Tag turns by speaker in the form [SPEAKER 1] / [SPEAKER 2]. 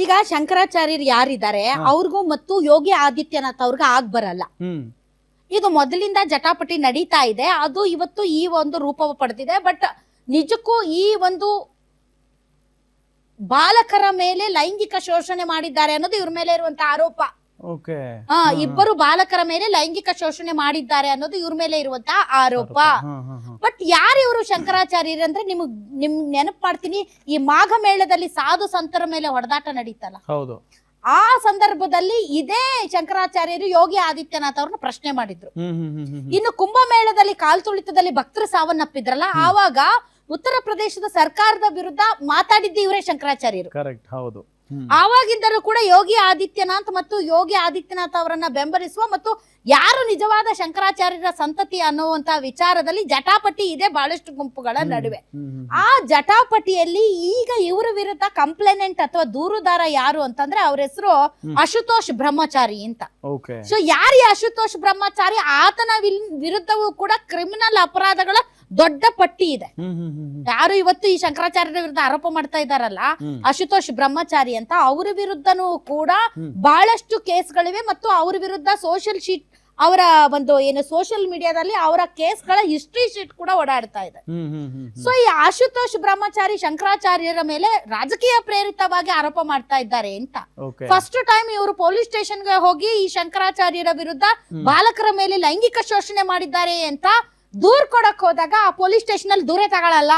[SPEAKER 1] ಈಗ ಶಂಕರಾಚಾರ್ಯರು ಯಾರಿದ್ದಾರೆ ಅವ್ರಿಗೂ ಮತ್ತು ಯೋಗಿ ಆದಿತ್ಯನಾಥ್ ಅವ್ರಿಗೆ ಆಗ್ ಬರಲ್ಲ. ಇದು ಮೊದಲಿಂದ ಜಟಾಪಟಿ ನಡೀತಾ ಇದೆ. ಅದು ಇವತ್ತು ಈ ಒಂದು ರೂಪ ಪಡೆದಿದೆ. ಬಟ್ ನಿಜಕ್ಕೂ ಈ ಒಂದು ಬಾಲಕರ ಮೇಲೆ ಲೈಂಗಿಕ ಶೋಷಣೆ ಮಾಡಿದ್ದಾರೆ ಅನ್ನೋದು ಇವ್ರ ಮೇಲೆ ಇರುವಂತಹ ಆರೋಪ. ಇಬ್ಬರು ಬಾಲಕರ ಮೇಲೆ ಲೈಂಗಿಕ ಶೋಷಣೆ ಮಾಡಿದ್ದಾರೆ ಅನ್ನೋದು ಇವ್ರ ಮೇಲೆ ಇರುವಂತಹ ಆರೋಪ. ಬಟ್ ಯಾರು ಇವರು ಶಂಕರಾಚಾರ್ಯರು ಅಂದ್ರೆ ನಿಮ್ ನೆನಪು ಮಾಡ್ತೀನಿ, ಈ ಮಾಘ ಮೇಳದಲ್ಲಿ ಸಾಧು ಸಂತರ ಮೇಲೆ ಹೊಡೆದಾಟ ನಡೀತಲ್ಲ, ಆ ಸಂದರ್ಭದಲ್ಲಿ ಇದೇ ಶಂಕರಾಚಾರ್ಯರು ಯೋಗಿ ಆದಿತ್ಯನಾಥ್ ಅವ್ರನ್ನ ಪ್ರಶ್ನೆ ಮಾಡಿದ್ರು. ಇನ್ನು ಕುಂಭಮೇಳದಲ್ಲಿ ಕಾಲ್ತುಳಿತದಲ್ಲಿ ಭಕ್ತರು ಸಾವನ್ನಪ್ಪಿದ್ರಲ್ಲ, ಆವಾಗ ಉತ್ತರ ಪ್ರದೇಶದ ಸರ್ಕಾರದ ವಿರುದ್ಧ ಮಾತಾಡಿದ್ದು ಇವರೇ ಶಂಕರಾಚಾರ್ಯರು. ಆವಾಗಿಂದಲೂ ಕೂಡ ಯೋಗಿ ಆದಿತ್ಯನಾಥ್ ಮತ್ತು ಯೋಗಿ ಆದಿತ್ಯನಾಥ್ ಅವರನ್ನ ಬೆಂಬಲಿಸುವ ಮತ್ತು ಯಾರು ನಿಜವಾದ ಶಂಕರಾಚಾರ್ಯರ ಸಂತತಿ ಅನ್ನುವಂತ ವಿಚಾರದಲ್ಲಿ ಜಟಾಪಟಿ ಇದೆ ಬಹಳಷ್ಟು ಗುಂಪುಗಳ ನಡುವೆ. ಆ ಜಟಾಪಟಿಯಲ್ಲಿ ಈಗ ಇವರ ವಿರುದ್ಧ ಕಂಪ್ಲೇನೆಂಟ್ ಅಥವಾ ದೂರುದಾರ ಯಾರು ಅಂತಂದ್ರೆ ಅವ್ರ ಹೆಸರು ಅಶುತೋಷ್ ಬ್ರಹ್ಮಚಾರಿ ಅಂತ. ಸೊ ಯಾರು ಅಶುತೋಷ್ ಬ್ರಹ್ಮಚಾರಿ, ಆತನ ವಿರುದ್ಧವೂ ಕೂಡ ಕ್ರಿಮಿನಲ್ ಅಪರಾಧಗಳ ದೊಡ್ಡ ಪಟ್ಟಿ ಇದೆ. ಯಾರು ಇವತ್ತು ಈ ಶಂಕರಾಚಾರ್ಯರ ವಿರುದ್ಧ ಆರೋಪ ಮಾಡ್ತಾ ಇದ್ದಾರಲ್ಲ, ಅಶುತೋಷ್ ಬ್ರಹ್ಮಚಾರಿ ಅಂತ, ಅವರ ವಿರುದ್ಧನೂ ಕೂಡ ಬಹಳಷ್ಟು ಕೇಸ್ಗಳಿವೆ ಮತ್ತು ಅವ್ರ ವಿರುದ್ಧ ಸೋಷಿಯಲ್ ಶೀಟ್, ಅವರ ಒಂದು ಏನು ಸೋಷಿಯಲ್ ಮೀಡಿಯಾದಲ್ಲಿ ಅವರ ಕೇಸ್ಗಳ ಹಿಸ್ಟ್ರಿ ಶೀಟ್ ಕೂಡ ಓಡಾಡ್ತಾ ಇದೆ. ಸೊ ಈ ಆಶುತೋಷ್ ಬ್ರಹ್ಮಚಾರಿ ಶಂಕರಾಚಾರ್ಯರ ಮೇಲೆ ರಾಜಕೀಯ ಪ್ರೇರಿತವಾಗಿ ಆರೋಪ ಮಾಡ್ತಾ ಇದ್ದಾರೆ ಅಂತ. ಫಸ್ಟ್ ಟೈಮ್ ಇವರು ಪೊಲೀಸ್ ಸ್ಟೇಷನ್ಗೆ ಹೋಗಿ ಈ ಶಂಕರಾಚಾರ್ಯರ ವಿರುದ್ಧ ಬಾಲಕರ ಮೇಲೆ ಲೈಂಗಿಕ ಶೋಷಣೆ ಮಾಡಿದ್ದಾರೆ ಅಂತ ದೂರ್ ಕೊಡಕ್ ಹೋದಾಗ ಆ ಪೊಲೀಸ್ ಸ್ಟೇಷನ್ ಅಲ್ಲಿ ದೂರೇ ತಗೊಳಲ್ಲ.